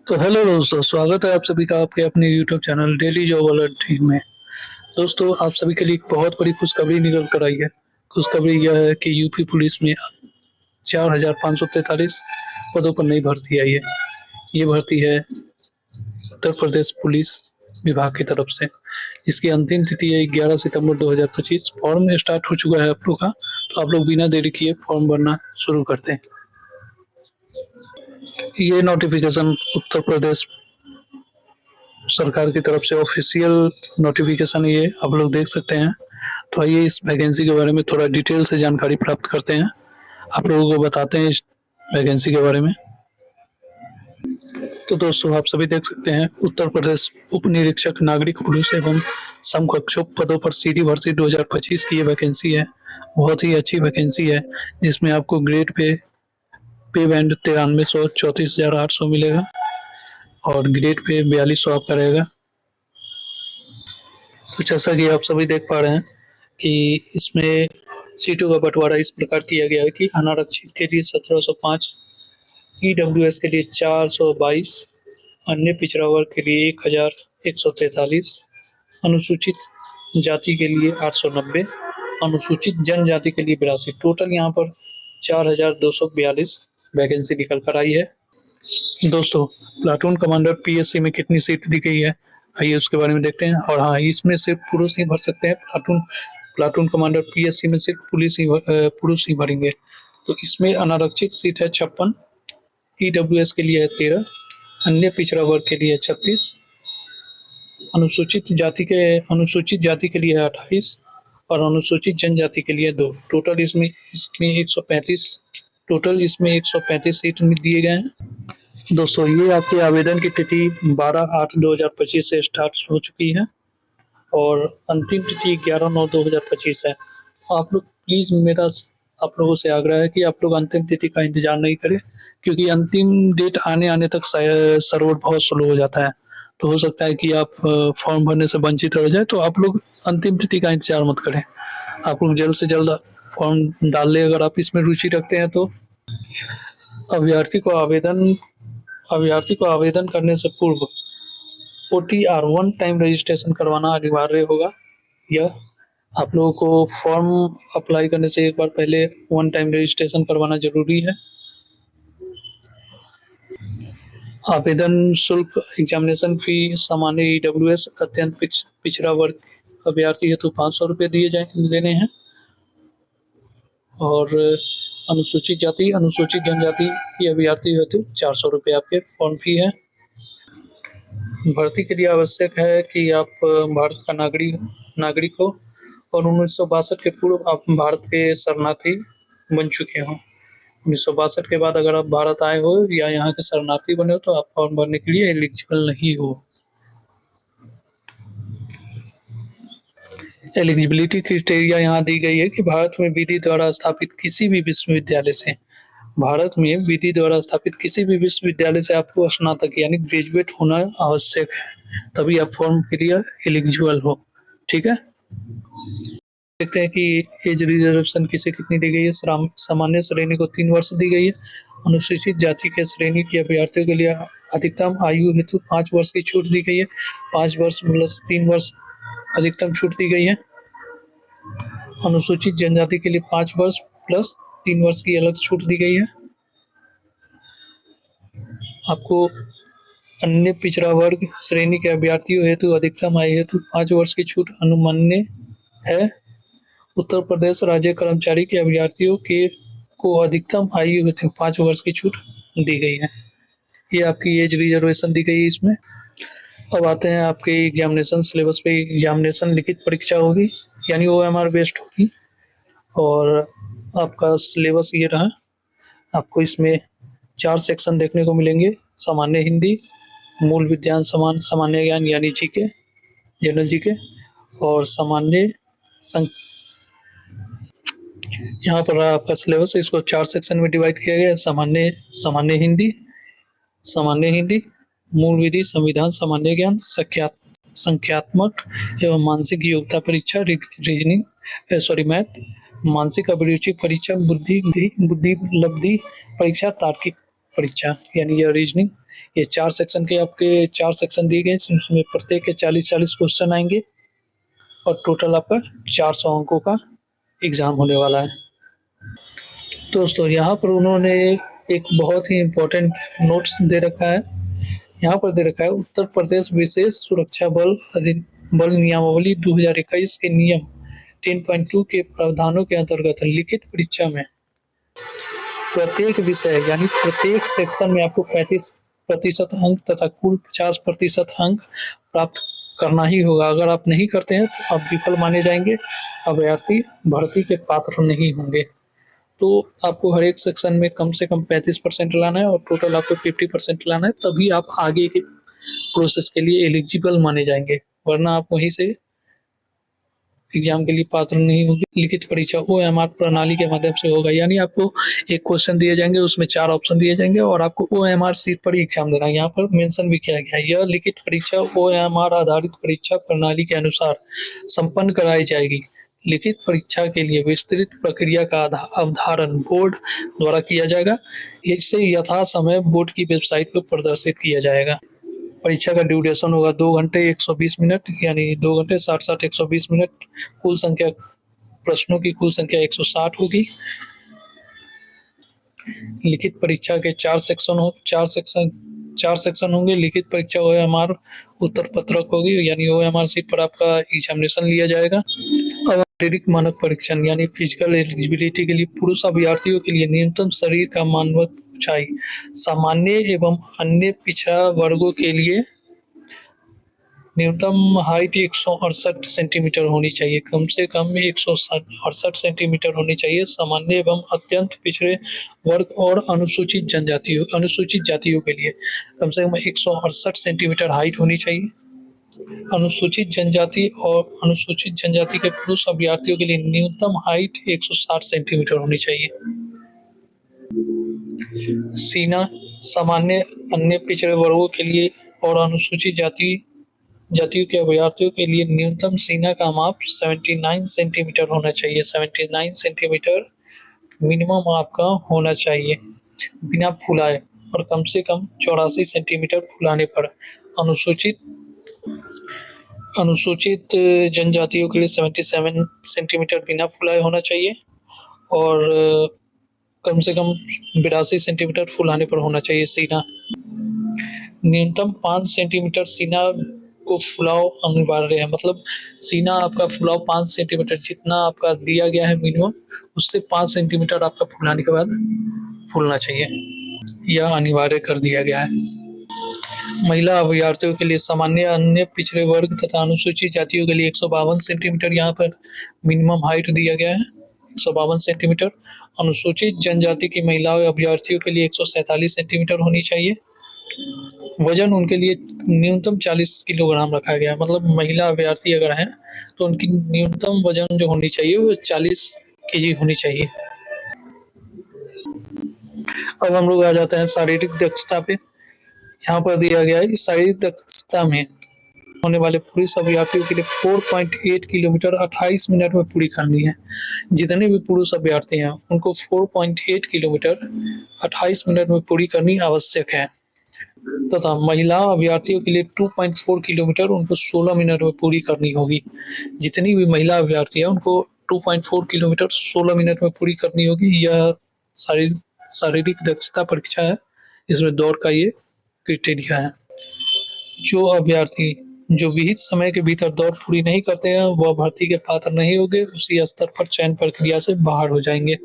तो हेलो दोस्तों, स्वागत है आप सभी का आपके अपने YouTube channel daily job alert team में। दोस्तों, आप सभी के लिए एक बहुत बड़ी खुशखबरी निकल कर आई है। खुशखबरी यह है कि यूपी पुलिस में 4,543 पदों पर नई भर्ती आई है। ये भर्ती है उत्तर प्रदेश पुलिस विभाग की तरफ से। इसकी अंतिम तिथि है 11 सितंबर 2025। फॉर्म स्टार्ट हो चुका है आप लोग का, तो आप लोग बिना देरी किए फॉर्म भरना शुरू करते हैं। ये नोटिफिकेशन उत्तर प्रदेश सरकार की तरफ से ऑफिशियल नोटिफिकेशन ये आप लोग देख सकते हैं। तो आइए इस वैकेंसी के बारे में थोड़ा डिटेल से जानकारी प्राप्त करते हैं, आप लोगों को बताते हैं इस वैकेंसी के बारे में। तो दोस्तों, आप सभी देख सकते हैं उत्तर प्रदेश उप निरीक्षक नागरिक पुलिस एवं समकक्षों पदों पर सीधी भर्ती 2025 की ये वैकेंसी है। बहुत ही अच्छी वैकेंसी है, जिसमें आपको ग्रेड पे बैंड 93,34,800 मिलेगा और ग्रेड पे 4200 आपका रहेगा। तो जैसा कि आप सभी देख पा रहे हैं कि इसमें सीटों का बंटवारा इस प्रकार किया गया है कि अनारक्षित के लिए 1705, ईडब्ल्यूएस के लिए 422, अन्य पिछड़ा वर्ग के लिए 1143, अनुसूचित जाति के लिए 890, अनुसूचित जनजाति के लिए 82। टोटल यहाँ पर 4242 वैकेंसी निकल कर आई है। दोस्तों, प्लाटून कमांडर पीएससी में कितनी सीट दी गई है, आइए उसके बारे में देखते हैं। और हाँ, इसमें सिर्फ पुरुष ही भर सकते हैं। प्लाटून कमांडर पीएससी में सिर्फ पुरुष ही भरेंगे। तो इसमें अनारक्षित सीट है 56, ईडब्ल्यूएस के लिए है 13, अन्य पिछड़ा वर्ग के लिए 36, अनुसूचित जाति के लिए है 28 और अनुसूचित जनजाति के लिए 2। टोटल इसमें 135 सीट दिए गए हैं। दोस्तों, ये आपके आवेदन की तिथि 12/8/2025 से स्टार्ट हो चुकी है और अंतिम तिथि 11/9/2025 है। आप लोग प्लीज़, मेरा आप लोगों से आग्रह है कि आप लोग अंतिम तिथि का इंतजार नहीं करें, क्योंकि अंतिम डेट आने तक सर्वर बहुत स्लो हो जाता है। तो हो सकता है कि आप फॉर्म भरने से वंचित रह जाए। तो आप लोग अंतिम तिथि का इंतजार मत करें, आप लोग जल्द से जल्द फॉर्म डाल लें अगर आप इसमें रुचि रखते हैं। तो अभ्यर्थी को आवेदन करने से पूर्व OTR वन टाइम रजिस्ट्रेशन करवाना अनिवार्य होगा। यह आप लोगों को फॉर्म अप्लाई करने से एक बार पहले वन टाइम रजिस्ट्रेशन करवाना जरूरी है। आवेदन शुल्क, एग्जामिनेशन फी सामान्य ईडब्ल्यूएस अत्यंत पिछड़ा वर्ग अभ्यर्थी हेतु 500 रुपये देने हैं और अनुसूचित जनजाति की अभ्यर्थी हेतु 400 रुपये आपके फॉर्म फी है। भर्ती के लिए आवश्यक है कि आप भारत का नागरिक हो और 1962 के पूर्व आप भारत के शरणार्थी बन चुके हो। 1962 के बाद अगर आप भारत आए हो या यहाँ के शरणार्थी बने हो तो आप फॉर्म भरने के लिए एलिजिबल नहीं हो। एलिजिबिलिटी क्राइटेरिया यहाँ दी गई है कि भारत में विधि द्वारा स्थापित किसी भी विश्वविद्यालय से आपको स्नातक यानी ग्रेजुएट होना आवश्यक है, तभी आप फॉर्म के लिए एलिजिबल हो। ठीक है, देखते हैं कि एज रिजर्वेशन किसे कितनी दी गई है। सामान्य श्रेणी को 3 वर्ष दी गई है। अनुसूचित जाति के श्रेणी के अभ्यर्थियों के लिए अधिकतम आयु हेतु 5 वर्ष की छूट दी गई है। 5 वर्ष प्लस 3 वर्ष अधिकतम छूट दी गई है। अनुसूचित जनजाति के लिए 5 वर्ष प्लस 3 वर्ष की अलग छूट दी गई है। आपको अन्य पिछड़ा वर्ग श्रेणी के अभ्यर्थियों हेतु अधिकतम आयु हेतु 5 वर्ष की छूट अनुमान्य है। उत्तर प्रदेश राज्य कर्मचारी के अभ्यर्थियों को अधिकतम आयु हेतु 5 वर्ष की छूट दी गई है। ये आपकी एज रिजर्वेशन दी गई है इसमें। अब आते हैं आपके एग्जामिनेशन सिलेबस पे। एग्जामिनेशन लिखित परीक्षा होगी, यानी OMR बेस्ड होगी और आपका सिलेबस ये रहा। आपको इसमें 4 सेक्शन देखने को मिलेंगे। सामान्य हिंदी, मूल विज्ञान, सामान्य ज्ञान यानी जीके, जनरल जीके और यहाँ पर आपका सिलेबस, इसको 4 सेक्शन में डिवाइड किया गया है। सामान्य हिंदी, मूल विधि, संविधान, सामान्य ज्ञान, संख्यात्मक एवं मानसिक योग्यता परीक्षा, मैथ, मानसिक अभिरुचि परीक्षा, बुद्धि लब्धि परीक्षा, तार्किक परीक्षा यानी यह रीजनिंग। ये 4 सेक्शन के आपके 4 सेक्शन दिए गए हैं, उसमें प्रत्येक के 40-40 क्वेश्चन आएंगे और टोटल आपका 400 अंकों का एग्ज़ाम होने वाला है। दोस्तों यहाँ पर उन्होंने एक बहुत ही इम्पोर्टेंट नोट्स दे रखा है। यहाँ पर दे रखा है उत्तर प्रदेश विशेष सुरक्षा बल नियमावली 2021 के नियम 10.2 के प्रावधानों के अंतर्गत लिखित परीक्षा में प्रत्येक विषय यानी प्रत्येक सेक्शन में आपको 35% अंक तथा कुल 50% अंक प्राप्त करना ही होगा। अगर आप नहीं करते हैं तो आप विफल माने जाएंगे, अभ्यर्थी भर्ती के पात्र नहीं होंगे। तो आपको हर एक सेक्शन में कम से कम 35% लाना है और टोटल आपको 50% लाना है, तभी आप आगे के प्रोसेस के लिए एलिजिबल माने जाएंगे, वरना आप वहीं से एग्जाम के लिए पात्र नहीं होंगे। लिखित परीक्षा OMR प्रणाली के माध्यम से होगा, यानी आपको एक क्वेश्चन दिए जाएंगे, उसमें 4 ऑप्शन दिए जाएंगे और आपको OMR सीट पर ही एग्जाम देना है। यहाँ पर मेंशन भी किया गया है, यह लिखित परीक्षा OMR आधारित परीक्षा प्रणाली के अनुसार संपन्न कराई जाएगी। लिखित परीक्षा के लिए विस्तृत प्रक्रिया का अवधारण बोर्ड द्वारा किया जाएगा। इसे यथा समय बोर्ड की वेबसाइट पर प्रदर्शित किया जाएगा। परीक्षा का ड्यूरेशन होगा 2 घंटे 120 मिनट, यानी 2 घंटे 60 120 मिनट। कुल संख्या प्रश्नों की कुल संख्या 160 होगी। लिखित परीक्षा के 4 सेक्शन होंगे। लिखित परीक्षा OMR उत्तर पत्रक होगी, यानी OMR सीट पर आपका एग्जामिनेशन लिया जाएगा। अब शारीरिक मानक परीक्षण यानी फिजिकल एलिजिबिलिटी के लिए पुरुष अभ्यर्थियों के लिए न्यूनतम शरीर का मानक ऊंचाई सामान्य एवं अन्य पिछड़ा वर्गों के लिए न्यूनतम हाइट 168 सेंटीमीटर होनी चाहिए, कम से कम 168 सेंटीमीटर होनी चाहिए सामान्य एवं अत्यंत पिछड़े वर्ग और अनुसूचित जातियों के लिए कम से कम 168 सेंटीमीटर हाइट होनी चाहिए। अनुसूचित जनजाति के पुरुष अभ्यर्थियों के लिए न्यूनतम हाइट 160 सेंटीमीटर होनी चाहिए। सीना सामान्य अन्य पिछड़े वर्गों के लिए और अनुसूचित जातियों के अभ्यर्थियों के लिए न्यूनतम सीना का माप 79 सेंटीमीटर होना चाहिए। 79 सेंटीमीटर मिनिमम आपका होना चाहिए बिना फुलाए, और कम से कम 84 सेंटीमीटर फुलाने पर। अनुसूचित जनजातियों के लिए 77 सेंटीमीटर बिना फुलाए होना चाहिए और कम से कम 82 सेंटीमीटर फुलाने पर होना चाहिए सीना। न्यूनतम 5 सेंटीमीटर सीना को फुलाव अनिवार्य है, मतलब सीना आपका फुलाव 5 सेंटीमीटर जितना आपका दिया गया है मिनिमम, उससे 5 सेंटीमीटर आपका फुलाने के बाद फूलना चाहिए, यह अनिवार्य कर दिया गया है। महिला अभ्यर्थियों के लिए सामान्य अन्य पिछड़े वर्ग तथा अनुसूचित जातियों के लिए 152 सेंटीमीटर यहाँ पर मिनिमम हाइट दिया गया है, 152 सेंटीमीटर। अनुसूचित जनजाति की महिला अभ्यर्थियों के लिए 147 सेंटीमीटर होनी चाहिए। वजन उनके लिए न्यूनतम 40 किलोग्राम रखा गया है, मतलब महिला अभ्यर्थी अगर हैं तो उनकी न्यूनतम वजन जो होनी चाहिए वो 40 केजी होनी चाहिए। अब हम लोग आ जाते हैं शारीरिक दक्षता पे। यहाँ पर दिया गया है शारीरिक दक्षता में होने वाले पुरुष अभ्यर्थियों के लिए 4.8 किलोमीटर 28 मिनट में पूरी करनी है। जितने भी पुरुष अभ्यर्थी हैं उनको 4.8 किलोमीटर 28 मिनट में पूरी करनी आवश्यक है, तथा महिला अभ्यर्थियों के लिए 2.4 किलोमीटर उनको 16 मिनट में पूरी करनी होगी। जितनी भी महिला अभ्यर्थी है उनको 2.4 किलोमीटर 16 मिनट में पूरी करनी होगी। यह शारीरिक दक्षता परीक्षा है, इसमें दौड़ का ये क्राइटेरिया है। जो अभ्यर्थी जो विहित समय के भीतर दौड़ पूरी नहीं करते हैं वह भर्ती के पात्र नहीं होंगे, उसी स्तर पर चयन प्रक्रिया से बाहर हो जाएंगे।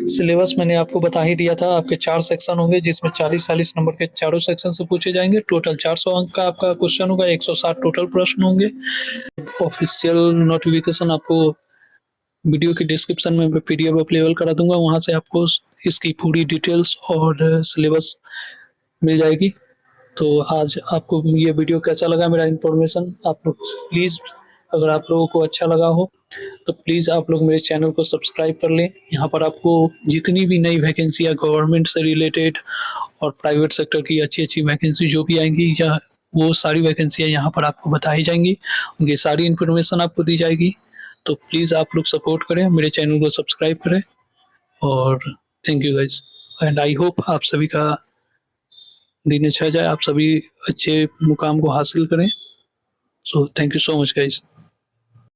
सिलेबस मैंने आपको बता ही दिया था, आपके 4 सेक्शन होंगे जिसमें 40-40 नंबर के चारों सेक्शन से पूछे जाएंगे। टोटल 400 अंक का आपका क्वेश्चन होगा, 160 टोटल प्रश्न होंगे। ऑफिशियल नोटिफिकेशन आपको वीडियो की डिस्क्रिप्शन में मैं PDF अवेलेबल करा दूंगा, वहां से आपको इसकी पूरी डिटेल्स और सिलेबस मिल जाएगी। तो आज आपको ये वीडियो कैसा लगा, मेरा इन्फॉर्मेशन, आप लोग प्लीज़ अगर आप लोगों को अच्छा लगा हो तो प्लीज़ आप लोग मेरे चैनल को सब्सक्राइब कर लें। यहाँ पर आपको जितनी भी नई वैकेंसियाँ गवर्नमेंट से रिलेटेड और प्राइवेट सेक्टर की अच्छी अच्छी वैकेंसी जो भी आएंगी, या वो सारी वैकेंसियाँ यहाँ पर आपको बताई जाएंगी, उनकी सारी इन्फॉर्मेशन आपको दी जाएगी। तो प्लीज़ आप लोग सपोर्ट करें, मेरे चैनल को सब्सक्राइब करें और thank you guys. And I hope आप सभी का दिन अच्छा जाए, आप सभी अच्छे मुकाम को हासिल करें। So thank you so much guys.